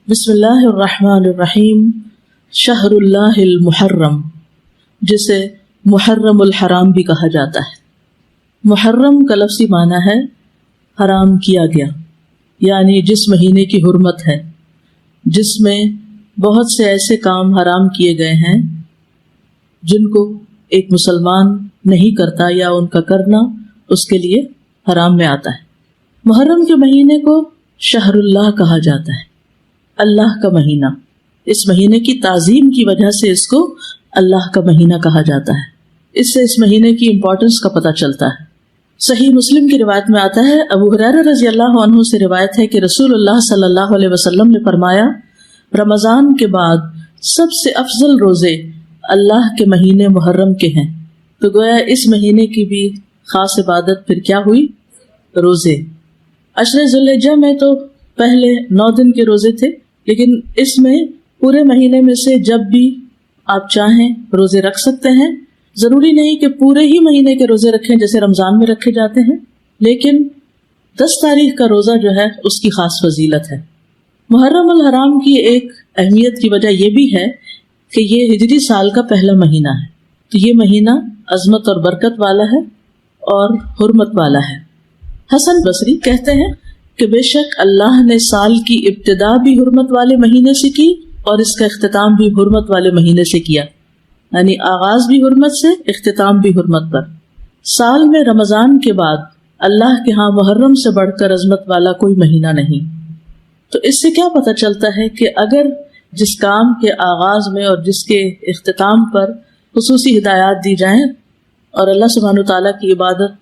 بسم اللہ الرحمن الرحیم. شہر اللہ المحرم، جسے محرم الحرام بھی کہا جاتا ہے. محرم کا لفظی معنی ہے حرام کیا گیا، یعنی جس مہینے کی حرمت ہے، جس میں بہت سے ایسے کام حرام کیے گئے ہیں جن کو ایک مسلمان نہیں کرتا یا ان کا کرنا اس کے لیے حرام میں آتا ہے. محرم کے مہینے کو شہر اللہ کہا جاتا ہے، اللہ کا مہینہ. اس مہینے کی تعظیم کی وجہ سے اس کو اللہ کا مہینہ کہا جاتا ہے. اس سے اس مہینے کی امپورٹنس کا پتہ چلتا ہے. صحیح مسلم کی روایت میں آتا ہے، ابو ہریرہ رضی اللہ عنہ سے روایت ہے کہ رسول اللہ صلی اللہ علیہ وسلم نے فرمایا، رمضان کے بعد سب سے افضل روزے اللہ کے مہینے محرم کے ہیں. تو گویا اس مہینے کی بھی خاص عبادت پھر کیا ہوئی؟ روزے. عشر ذوالحجہ میں تو پہلے 9 دن کے روزے تھے، لیکن اس میں پورے مہینے میں سے جب بھی آپ چاہیں روزے رکھ سکتے ہیں. ضروری نہیں کہ پورے ہی مہینے کے روزے رکھیں جیسے رمضان میں رکھے جاتے ہیں، لیکن 10 تاریخ کا روزہ جو ہے اس کی خاص فضیلت ہے. محرم الحرام کی ایک اہمیت کی وجہ یہ بھی ہے کہ یہ ہجری سال کا پہلا مہینہ ہے. تو یہ مہینہ عظمت اور برکت والا ہے اور حرمت والا ہے. حسن بصری کہتے ہیں کہ بے شک اللہ نے سال کی ابتدا بھی حرمت والے مہینے سے کی اور اس کا اختتام بھی حرمت والے مہینے سے کیا، یعنی آغاز بھی حرمت سے، اختتام بھی حرمت پر. سال میں رمضان کے بعد اللہ کے ہاں محرم سے بڑھ کر عظمت والا کوئی مہینہ نہیں. تو اس سے کیا پتہ چلتا ہے کہ اگر جس کام کے آغاز میں اور جس کے اختتام پر خصوصی ہدایات دی جائیں اور اللہ سبحانہ وتعالیٰ کی عبادت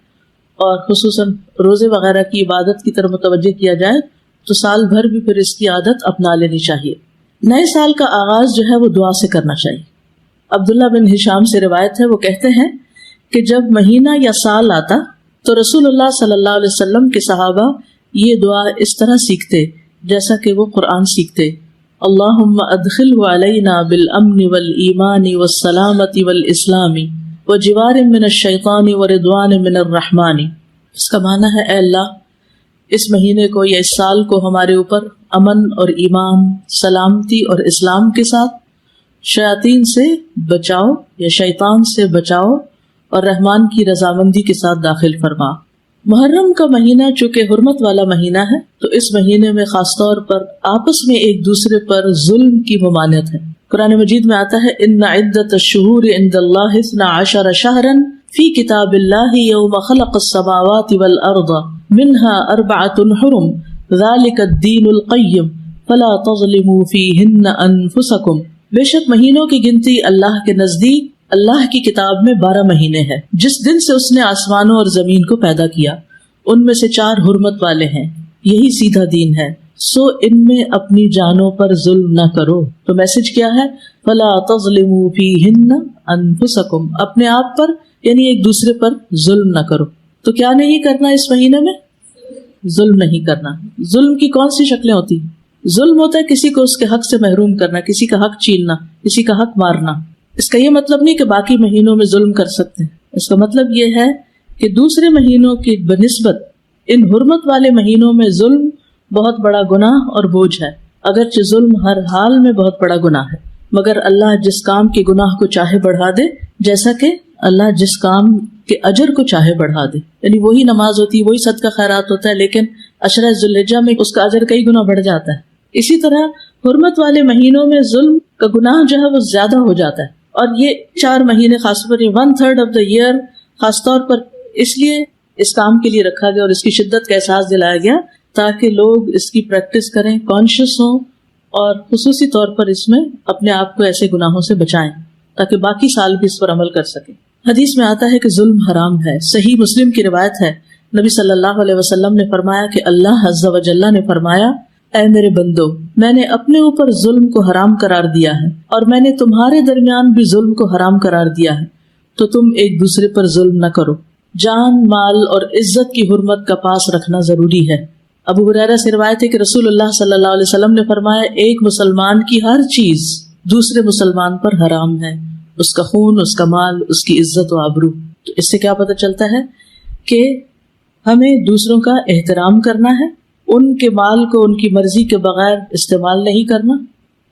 اور خصوصاً روزے وغیرہ کی عبادت کی طرف متوجہ کیا جائے تو سال بھر بھی پھر اس کی عادت اپنا لینی چاہیے. نئے سال کا آغاز جو ہے وہ دعا سے کرنا چاہیے. عبداللہ بن ہشام سے روایت ہے، وہ کہتے ہیں کہ جب مہینہ یا سال آتا تو رسول اللہ صلی اللہ علیہ وسلم کے صحابہ یہ دعا اس طرح سیکھتے جیسا کہ وہ قرآن سیکھتے. اللہم ادخلہ علینا بالامن والایمان والسلامت والاسلام وجوار من الشیطان ورضوان من الرحمن. اس کا معنی ہے، اے اللہ اس مہینے کو یا اس سال کو ہمارے اوپر امن اور ایمان، سلامتی اور اسلام کے ساتھ، شیاطین سے بچاؤ یا شیطان سے بچاؤ اور رحمان کی رضامندی کے ساتھ داخل فرما. محرم کا مہینہ چونکہ حرمت والا مہینہ ہے تو اس مہینے میں خاص طور پر آپس میں ایک دوسرے پر ظلم کی ممانعت ہے. قرآن مجید میں آتا ہے، ان عدت الشہور عند اللہ 12 شہرا فی کتاب اللہ یوم خلق السماوات والارض منها 4 حرم ذلک الدین القیم فلا تظلموا فیہن انفسکم. بے شک مہینوں کی گنتی اللہ کے نزدیک اللہ کی کتاب میں 12 مہینے ہیں جس دن سے اس نے آسمانوں اور زمین کو پیدا کیا. ان میں سے 4 حرمت والے ہیں، یہی سیدھا دین ہے، سو ان میں اپنی جانوں پر ظلم نہ کرو. تو میسج کیا ہے؟ فلا تظلموا فیہن انفسکم، اپنے آپ پر یعنی ایک دوسرے پر ظلم نہ کرو. تو کیا نہیں کرنا اس مہینے میں؟ ظلم نہیں کرنا. ظلم کی کون سی شکلیں ہوتی ہیں؟ ظلم ہوتا ہے کسی کو اس کے حق سے محروم کرنا، کسی کا حق چھیننا، کسی کا حق مارنا. اس کا یہ مطلب نہیں کہ باقی مہینوں میں ظلم کر سکتے ہیں. اس کا مطلب یہ ہے کہ دوسرے مہینوں کی بنسبت ان حرمت والے مہینوں میں ظلم بہت بڑا گناہ اور بوجھ ہے. اگرچہ ظلم ہر حال میں بہت بڑا گناہ ہے، مگر اللہ جس کام کے گناہ کو چاہے بڑھا دے، جیسا کہ اللہ جس کام کے اجر کو چاہے بڑھا دے. یعنی وہی نماز ہوتی ہے، وہی صدقہ خیرات ہوتا ہے، لیکن عشرہ ذوالحجہ میں اس کا اجر کئی گنا بڑھ جاتا ہے. اسی طرح حرمت والے مہینوں میں ظلم کا گناہ جو ہے وہ زیادہ ہو جاتا ہے. اور یہ 4 مہینے خاص طور پر 1/3 آف دا ایئر خاص طور پر اس لیے اس کام کے لیے رکھا گیا اور اس کی شدت کا احساس دلایا گیا تاکہ لوگ اس کی پریکٹس کریں، کانشیس ہوں اور خصوصی طور پر اس میں اپنے آپ کو ایسے گناہوں سے بچائیں تاکہ باقی سال بھی اس پر عمل کر سکیں. حدیث میں آتا ہے کہ ظلم حرام ہے. صحیح مسلم کی روایت ہے، نبی صلی اللہ علیہ وسلم نے فرمایا کہ اللہ عز و جل نے فرمایا، اے میرے بندو، میں نے اپنے اوپر ظلم کو حرام قرار دیا ہے اور میں نے تمہارے درمیان بھی ظلم کو حرام قرار دیا ہے، تو تم ایک دوسرے پر ظلم نہ کرو. جان، مال اور عزت کی حرمت کا پاس رکھنا ضروری ہے. ابو ہریرہ سے روایت ہے کہ رسول اللہ صلی اللہ علیہ وسلم نے فرمایا، ایک مسلمان کی ہر چیز دوسرے مسلمان پر حرام ہے، اس کا خون، اس کا مال، اس کی عزت و آبرو. تو اس سے کیا پتہ چلتا ہے کہ ہمیں دوسروں کا احترام کرنا ہے، ان کے مال کو ان کی مرضی کے بغیر استعمال نہیں کرنا،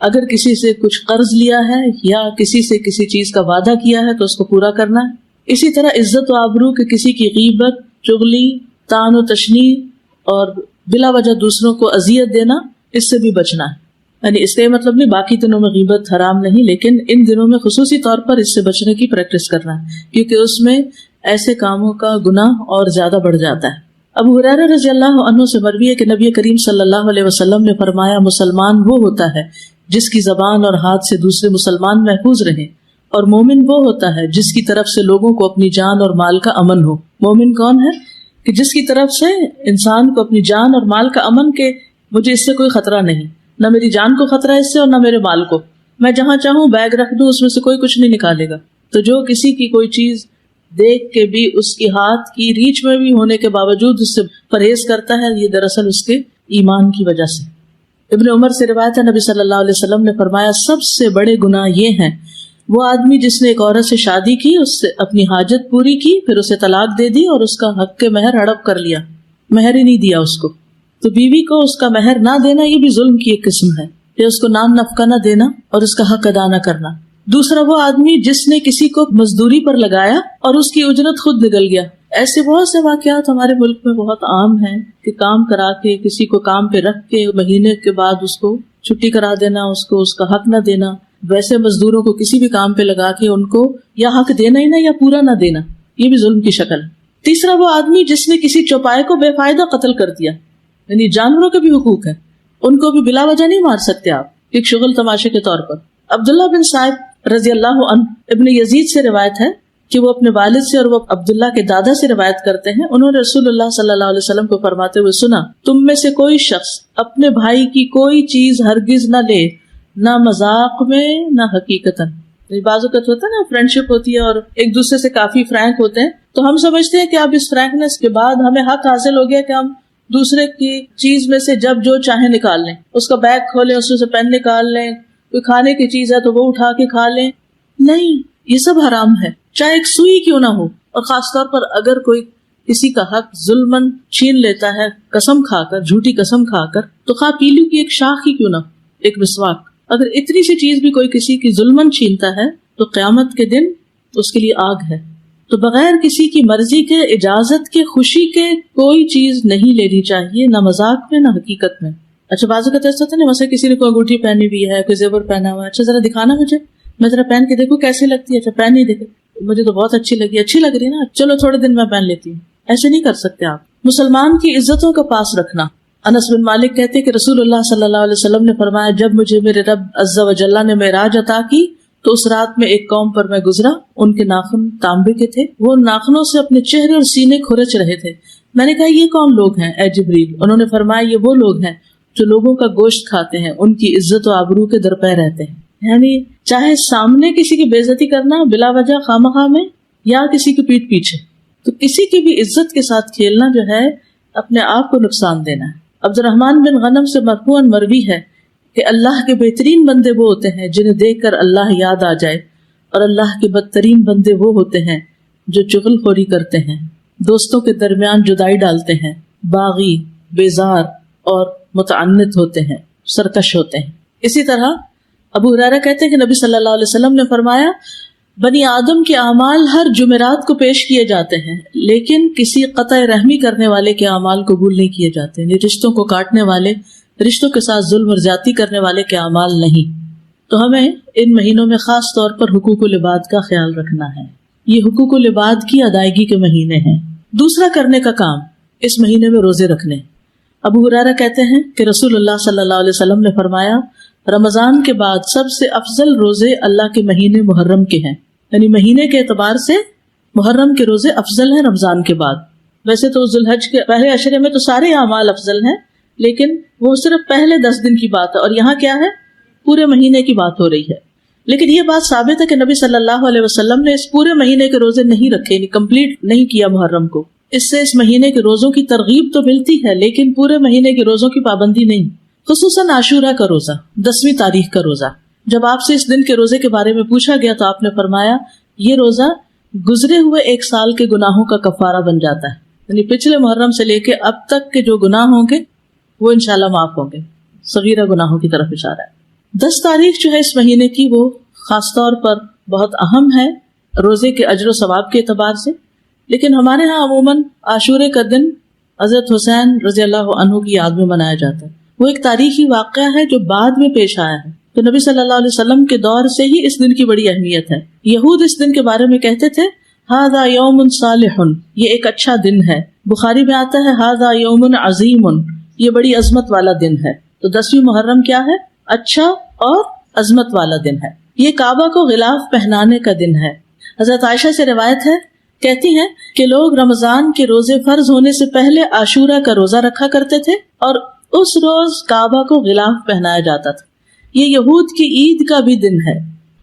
اگر کسی سے کچھ قرض لیا ہے یا کسی سے کسی چیز کا وعدہ کیا ہے تو اس کو پورا کرنا ہے. اسی طرح عزت و آبرو کے کسی کی غیبت، چغلی، طعن و تشنیع اور بلا وجہ دوسروں کو اذیت دینا، اس سے بھی بچنا ہے. یعنی اس کا یہ مطلب نہیں باقی دنوں میں غیبت حرام نہیں، لیکن ان دنوں میں خصوصی طور پر اس سے بچنے کی پریکٹس کرنا ہے، کیونکہ اس میں ایسے کاموں کا گناہ اور زیادہ بڑھ جاتا ہے. ابو ہریرہ رضی اللہ عنہ سے مروی ہے کہ نبی کریم صلی اللہ علیہ وسلم نے فرمایا، مسلمان وہ ہوتا ہے جس کی زبان اور ہاتھ سے دوسرے مسلمان محفوظ رہیں، اور مومن وہ ہوتا ہے جس کی طرف سے لوگوں کو اپنی جان اور مال کا امن ہو. مومن کون ہے؟ کہ جس کی طرف سے انسان کو اپنی جان اور مال کا امن، کہ مجھے اس سے کوئی خطرہ نہیں، نہ میری جان کو خطرہ ہے اس سے اور نہ میرے مال کو، میں جہاں چاہوں بیگ رکھ دوں اس میں سے کوئی کچھ نہیں نکالے گا. تو جو کسی کی کوئی چیز دیکھ کے بھی اس کی ہاتھ کی ریچ میں بھی ہونے کے باوجود اس سے پرہیز کرتا ہے، یہ دراصل اس کے ایمان کی وجہ سے. ابن عمر سے روایت ہے، نبی صلی اللہ علیہ وسلم نے فرمایا، سب سے بڑے گناہ یہ ہیں، وہ آدمی جس نے ایک عورت سے شادی کی، اس سے اپنی حاجت پوری کی، پھر اسے طلاق دے دی اور اس کا حق کے مہر ہڑپ کر لیا، مہر ہی نہیں دیا اس کو. تو بیوی کو اس کا مہر نہ دینا یہ بھی ظلم کی ایک قسم ہے، کہ اس کو نان نفقہ نہ دینا اور اس کا حق ادا نہ کرنا. دوسرا وہ آدمی جس نے کسی کو مزدوری پر لگایا اور اس کی اجرت خود نکل گیا. ایسے بہت سے واقعات ہمارے ملک میں بہت عام ہیں کہ کام کرا کے کسی کو کام پہ رکھ کے مہینے کے بعد اس کو چھٹی کرا دینا، اس کو اس کا حق نہ دینا. ویسے مزدوروں کو کسی بھی کام پہ لگا کے ان کو یا حق دینا ہی نہ یا پورا نہ دینا، یہ بھی ظلم کی شکل ہے. تیسرا وہ آدمی جس نے کسی چوپائے کو بے فائدہ قتل کر دیا، یعنی جانوروں کے بھی حقوق ہیں، ان کو بھی بلا وجہ نہیں مار سکتے آپ، ایک شغل تماشے کے طور پر. عبداللہ بن صائب رضی اللہ عنہ ابن یزید سے روایت ہے کہ وہ اپنے والد سے اور وہ عبداللہ کے دادا سے روایت کرتے ہیں، انہوں نے رسول اللہ صلی اللہ علیہ وسلم کو فرماتے ہوئے سنا، تم میں سے کوئی شخص اپنے بھائی کی کوئی چیز ہرگز نہ لے، نہ مذاق میں نہ حقیقتاً. بعض اوقات ہوتا ہے نا، فرینڈ شپ ہوتی ہے اور ایک دوسرے سے کافی فرینک ہوتے ہیں، تو ہم سمجھتے ہیں کہ اب اس فرینکنس کے بعد ہمیں حق حاصل ہو گیا کہ ہم دوسرے کی چیز میں سے جب جو چاہیں نکال لیں، اس کا بیگ کھولیں، اس سے پین نکال لیں، کوئی کھانے کی چیز ہے تو وہ اٹھا کے کھا لیں. نہیں، یہ سب حرام ہے، چاہے ایک سوئی کیوں نہ ہو. اور خاص طور پر اگر کوئی کسی کا حق ظلمن چھین لیتا ہے قسم کھا کر، جھوٹی قسم کھا کر، تو خواہ پیلو کی ایک شاخ ہی کیوں نہ، ایک مسواک، اگر اتنی سی چیز بھی کوئی کسی کی ظلمن چھینتا ہے تو قیامت کے دن اس کے لیے آگ ہے. تو بغیر کسی کی مرضی کے، اجازت کے، خوشی کے کوئی چیز نہیں لینی چاہیے، نہ مذاق میں نہ حقیقت میں. اچھا بعض اوقات ایسا ہوتا ہے نا، مثلا کسی نے کوئی انگوٹھی پہنی ہوئی ہے، کوئی زیور پہنا ہوا ہے، اچھا ذرا دکھانا مجھے، میں ذرا پہن کے دیکھوں کیسی لگتی ہے. اچھا پہن ہی دیکھے، مجھے تو بہت اچھی لگی، اچھی لگ رہی ہے نا، چلو تھوڑے دن میں پہن لیتی ہوں. ایسے نہیں کر سکتے آپ. مسلمان کی عزتوں کا پاس رکھنا. انس بن مالک کہتے ہیں کہ رسول اللہ صلی اللہ علیہ وسلم نے فرمایا، جب مجھے میرے رب عز و جل نے معراج عطا کی تو اس رات میں ایک قوم پر میں گزرا، ان کے ناخن تانبے کے تھے، وہ ناخنوں سے اپنے چہرے اور سینے کھرچ رہے تھے. میں نے کہا یہ کون لوگ ہیں اے جبریل؟ انہوں نے فرمایا یہ وہ لوگ ہیں جو لوگوں کا گوشت کھاتے ہیں، ان کی عزت و آبرو کے درپے رہتے ہیں. یعنی چاہے سامنے کسی کی بے عزتی کرنا بلا وجہ خواہ میں یا کسی کی پیٹھ پیچھے، تو کسی کی بھی عزت کے ساتھ کھیلنا جو ہے اپنے آپ کو نقصان دینا ہے. عبد الرحمن بن غنم سے مرفوعاً مروی ہے کہ اللہ کے بہترین بندے وہ ہوتے ہیں جنہیں دیکھ کر اللہ یاد آ جائے، اور اللہ کے بدترین بندے وہ ہوتے ہیں جو چغل خوری کرتے ہیں، دوستوں کے درمیان جدائی ڈالتے ہیں، باغی، بیزار اور متعنت ہوتے ہیں، سرکش ہوتے ہیں. اسی طرح ابو ہریرہ کہتے ہیں کہ نبی صلی اللہ علیہ وسلم نے فرمایا، بنی آدم کے اعمال ہر جمعرات کو پیش کیے جاتے ہیں، لیکن کسی قطع رحمی کرنے والے کے اعمال قبول نہیں کیے جاتے. یعنی رشتوں کو کاٹنے والے، رشتوں کے ساتھ ظلم اور زیادتی کرنے والے کے اعمال نہیں. تو ہمیں ان مہینوں میں خاص طور پر حقوق العباد کا خیال رکھنا ہے. یہ حقوق العباد کی ادائیگی کے مہینے ہیں. دوسرا کرنے کا کام اس مہینے میں روزے رکھنے. ابو ہریرہ کہتے ہیں کہ رسول اللہ صلی اللہ علیہ وسلم نے فرمایا، رمضان کے بعد سب سے افضل روزے اللہ کے مہینے محرم کے ہیں. یعنی مہینے کے اعتبار سے محرم کے روزے افضل ہیں رمضان کے بعد. ویسے تو ذوالحج کے پہلے عشرے میں تو سارے اعمال افضل ہیں، لیکن وہ صرف پہلے 10 دن کی بات ہے، اور یہاں کیا ہے، پورے مہینے کی بات ہو رہی ہے. لیکن یہ بات ثابت ہے کہ نبی صلی اللہ علیہ وسلم نے اس پورے مہینے کے روزے نہیں رکھے، یعنی کمپلیٹ نہیں کیا محرم کو. اس سے اس مہینے کے روزوں کی ترغیب تو ملتی ہے، لیکن پورے مہینے کے روزوں کی پابندی نہیں. خصوصاً عاشورہ کا روزہ، 10ویں تاریخ کا روزہ. جب آپ سے اس دن کے روزے کے بارے میں پوچھا گیا تو آپ نے فرمایا، یہ روزہ گزرے ہوئے 1 سال کے گناہوں کا کفارہ بن جاتا ہے. یعنی پچھلے محرم سے لے کے اب تک کے جو گناہ ہوں گے وہ انشاءاللہ معاف ہوں گے. صغیرہ گناہوں کی طرف اشارہ ہے. 10 تاریخ جو ہے اس مہینے کی وہ خاص طور پر بہت اہم ہے روزے کے اجر و ثواب کے اعتبار سے. لیکن ہمارے ہاں عموماً عاشورے کا دن حضرت حسین رضی اللہ عنہ کی یاد میں منایا جاتا ہے. وہ ایک تاریخی واقعہ ہے جو بعد میں پیش آیا ہے. تو نبی صلی اللہ علیہ وسلم کے دور سے ہی اس دن کی بڑی اہمیت ہے. یہود اس دن کے بارے میں کہتے تھے ھذا یوم صالح، یہ ایک اچھا دن ہے. بخاری میں آتا ہے ھذا یوم عظیم، یہ بڑی عظمت والا دن ہے. تو 10ویں محرم کیا ہے؟ اچھا اور عظمت والا دن ہے. یہ کعبہ کو غلاف پہنانے کا دن ہے. حضرت عائشہ سے روایت ہے، کہتی ہیں کہ لوگ رمضان کے روزے فرض ہونے سے پہلے عاشورہ کا روزہ رکھا کرتے تھے اور اس روز کعبہ کو غلاف پہنایا جاتا تھا. یہ یہود کی عید کا بھی دن ہے.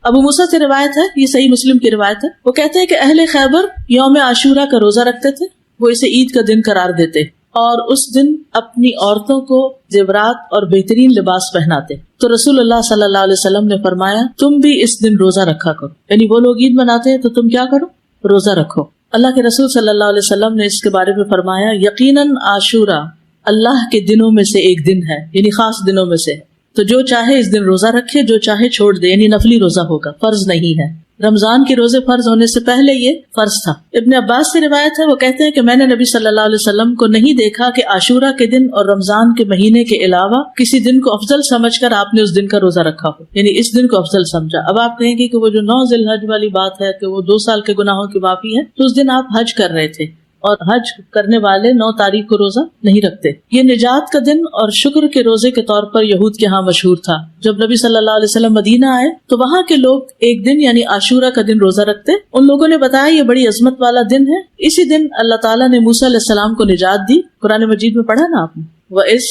ابو موسیٰ سے روایت ہے، یہ صحیح مسلم کی روایت ہے، وہ کہتے ہیں کہ اہل خیبر یوم عاشورہ کا روزہ رکھتے تھے. وہ اسے عید کا دن قرار دیتے اور اس دن اپنی عورتوں کو زیورات اور بہترین لباس پہناتے. تو رسول اللہ صلی اللہ علیہ وسلم نے فرمایا تم بھی اس دن روزہ رکھا کرو. یعنی وہ لوگ عید مناتے ہیں تو تم کیا کرو؟ روزہ رکھو. اللہ کے رسول صلی اللہ علیہ وسلم نے اس کے بارے میں فرمایا یقیناً عاشورہ اللہ کے دنوں میں سے ایک دن ہے، یعنی خاص دنوں میں سے ہے. تو جو چاہے اس دن روزہ رکھے، جو چاہے چھوڑ دے. یعنی نفلی روزہ ہوگا، فرض نہیں ہے. رمضان کے روزے فرض ہونے سے پہلے یہ فرض تھا. ابن عباس سے روایت ہے، وہ کہتے ہیں کہ میں نے نبی صلی اللہ علیہ وسلم کو نہیں دیکھا کہ عاشورہ کے دن اور رمضان کے مہینے کے علاوہ کسی دن کو افضل سمجھ کر آپ نے اس دن کا روزہ رکھا ہو، یعنی اس دن کو افضل سمجھا. اب آپ کہیں گے کہ وہ جو 9 ذی الحج والی بات ہے کہ وہ 2 سال کے گناہوں کی معافی ہے، تو اس دن آپ حج کر رہے تھے اور حج کرنے والے 9 تاریخ کو روزہ نہیں رکھتے. یہ نجات کا دن اور شکر کے روزے کے طور پر یہود کے ہاں مشہور تھا. جب نبی صلی اللہ علیہ وسلم مدینہ آئے تو وہاں کے لوگ ایک دن یعنی عاشورہ کا دن روزہ رکھتے. ان لوگوں نے بتایا یہ بڑی عظمت والا دن ہے. اسی دن اللہ تعالیٰ نے موسیٰ علیہ السلام کو نجات دی. قرآن مجید میں پڑھا نا آپ نے، وَإِذْ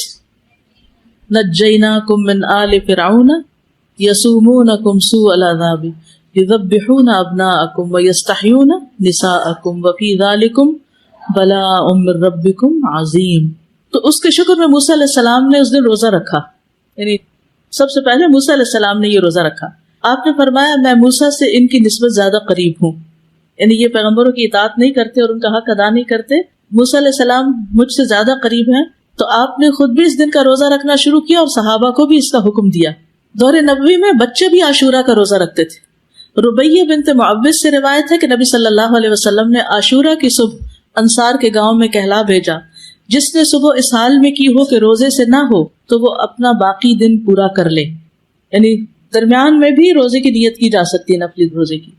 نَجَّيْنَاكُم مِّنْ آلِ فِرْعَوْنَ يَسُومُونَكُمْ سُوءَ الْعَذَابِ يُذَبِّحُونَ أَبْنَاءَكُمْ وَيَسْتَحْيُونَ نِسَاءَكُمْ وَفِي ذَلِكُمْ بلاء من ربکم عظیم. تو اس کے شکر میں موسیٰ علیہ السلام نے اس دن روزہ رکھا. یعنی سب سے پہلے موسیٰ علیہ السلام نے یہ روزہ رکھا. آپ نے فرمایا میں موسیٰ سے ان کی نسبت زیادہ قریب ہوں، یعنی یہ پیغمبروں کی اطاعت نہیں کرتے اور ان کا حق ادا نہیں کرتے. موسیٰ علیہ السلام مجھ سے زیادہ قریب ہیں. تو آپ نے خود بھی اس دن کا روزہ رکھنا شروع کیا اور صحابہ کو بھی اس کا حکم دیا. دور نبوی میں بچے بھی عاشورہ کا روزہ رکھتے تھے. ربیہ بنت معوذ سے روایت ہے کہ نبی صلی اللہ علیہ وسلم نے عاشورہ کی صبح انصار کے گاؤں میں کہلا بھیجا، جس نے صبح اس حال میں کی ہو کہ روزے سے نہ ہو تو وہ اپنا باقی دن پورا کر لے. یعنی درمیان میں بھی روزے کی نیت کی جا سکتی ہے، نفلی روزے کی.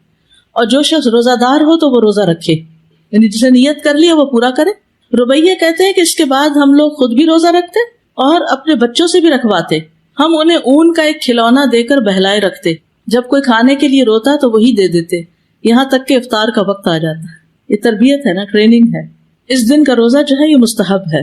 اور جو شخص روزہ دار ہو تو وہ روزہ رکھے، یعنی جسے نیت کر لیا وہ پورا کرے. ربیہ کہتے ہیں کہ اس کے بعد ہم لوگ خود بھی روزہ رکھتے اور اپنے بچوں سے بھی رکھواتے. ہم انہیں اون کا ایک کھلونا دے کر بہلائے رکھتے. جب کوئی کھانے کے لیے روتا تو وہی دے دیتے، یہاں تک کہ افطار کا وقت آ جاتا. یہ تربیت ہے نا، ٹریننگ ہے. اس دن کا روزہ جو ہے یہ مستحب ہے.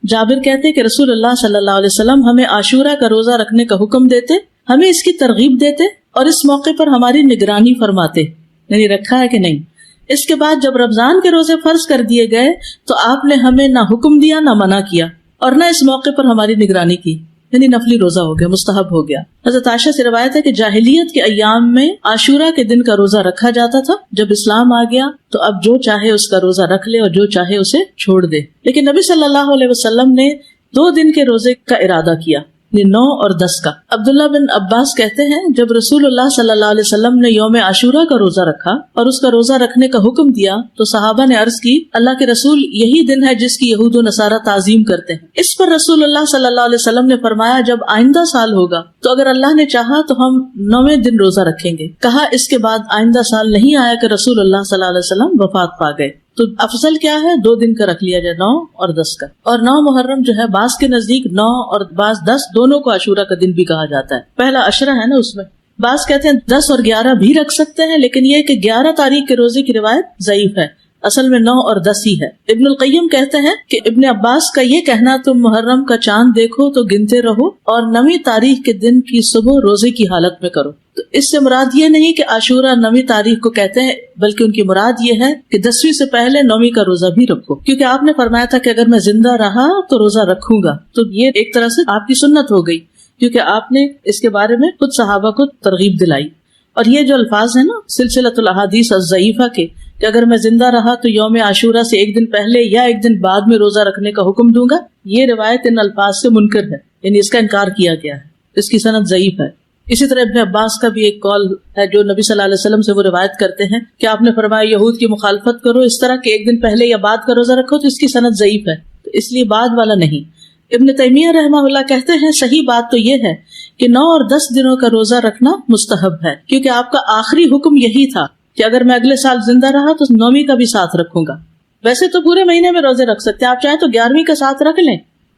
جابر کہتے کہ رسول اللہ صلی اللہ علیہ وسلم ہمیں عاشورہ کا روزہ رکھنے کا حکم دیتے، ہمیں اس کی ترغیب دیتے اور اس موقع پر ہماری نگرانی فرماتے، یعنی رکھا ہے کہ نہیں. اس کے بعد جب رمضان کے روزے فرض کر دیے گئے تو آپ نے ہمیں نہ حکم دیا نہ منع کیا اور نہ اس موقع پر ہماری نگرانی کی، یعنی نفلی روزہ ہو گیا، مستحب ہو گیا. حضرت عائشہ سے روایت ہے کہ جاہلیت کے ایام میں عاشورہ کے دن کا روزہ رکھا جاتا تھا. جب اسلام آ گیا تو اب جو چاہے اس کا روزہ رکھ لے اور جو چاہے اسے چھوڑ دے. لیکن نبی صلی اللہ علیہ وسلم نے 2 دن کے روزے کا ارادہ کیا، 9 اور 10 کا. عبداللہ بن عباس کہتے ہیں جب رسول اللہ صلی اللہ علیہ وسلم نے یوم عاشورہ کا روزہ رکھا اور اس کا روزہ رکھنے کا حکم دیا تو صحابہ نے عرض کی اللہ کے رسول یہی دن ہے جس کی یہود و نصارہ تعظیم کرتے ہیں. اس پر رسول اللہ صلی اللہ علیہ وسلم نے فرمایا جب آئندہ سال ہوگا تو اگر اللہ نے چاہا تو ہم 9ویں دن روزہ رکھیں گے. کہا اس کے بعد آئندہ سال نہیں آیا کہ رسول اللہ صلی اللہ علیہ وسلم وفات پا گئے. تو افضل کیا ہے؟ 2 دن کا رکھ لیا جائے، 9 اور 10 کا. اور 9 محرم جو ہے بعض کے نزدیک 9 اور بعض 10 دونوں کو عاشورہ کا دن بھی کہا جاتا ہے. پہلا عشرہ ہے نا، اس میں بعض کہتے ہیں 10 اور 11 بھی رکھ سکتے ہیں، لیکن یہ کہ 11 تاریخ کے روزے کی روایت ضعیف ہے. اصل میں 9 اور 10 ہی ہے. ابن القیم کہتے ہیں کہ ابن عباس کا یہ کہنا تم محرم کا چاند دیکھو تو گنتے رہو اور 9ویں تاریخ کے دن کی صبح روزے کی حالت میں کرو. تو اس سے مراد یہ نہیں کہ عاشورہ 9ویں تاریخ کو کہتے ہیں، بلکہ ان کی مراد یہ ہے کہ 10ویں سے پہلے 9ویں کا روزہ بھی رکھو، کیونکہ آپ نے فرمایا تھا کہ اگر میں زندہ رہا تو روزہ رکھوں گا. تو یہ ایک طرح سے آپ کی سنت ہو گئی، کیونکہ آپ نے اس کے بارے میں خود صحابہ کو ترغیب دلائی. اور یہ جو الفاظ ہیں نا سلسلۃ الاحادیث الضعیفہ کے، کہ اگر میں زندہ رہا تو یوم عاشورہ سے ایک دن پہلے یا ایک دن بعد میں روزہ رکھنے کا حکم دوں گا. یہ روایت ان الفاظ سے منکر ہے، یعنی اس کا انکار کیا گیا ہے، اس کی سند ضعیف ہے. اسی طرح ابن عباس کا بھی ایک قول ہے جو نبی صلی اللہ علیہ وسلم سے وہ روایت کرتے ہیں کہ آپ نے فرمایا یہود کی مخالفت کرو اس طرح کہ ایک دن پہلے یا بعد کا روزہ رکھو، تو اس کی سند ضعیف ہے، تو اس لیے بعد والا نہیں. ابن تیمیہ رحمہ اللہ کہتے ہیں صحیح بات تو یہ ہے کہ 9 اور 10 دنوں کا روزہ رکھنا مستحب ہے، کیونکہ آپ کا آخری حکم یہی تھا کہ اگر میں اگلے سال زندہ رہا تو 9ویں کا بھی ساتھ رکھوں گا. ویسے تو پورے مہینے میں روزے رکھ سکتے ہیں، آپ چاہیں تو 11ویں کا ساتھ رکھ لیں،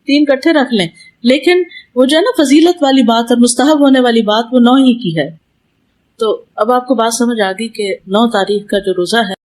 3 اکٹھے رکھ لیں، لیکن وہ جو ہے نا فضیلت والی بات اور مستحب ہونے والی بات وہ 9 ہی کی ہے. تو اب آپ کو بات سمجھ آ گئی کہ 9 تاریخ کا جو روزہ ہے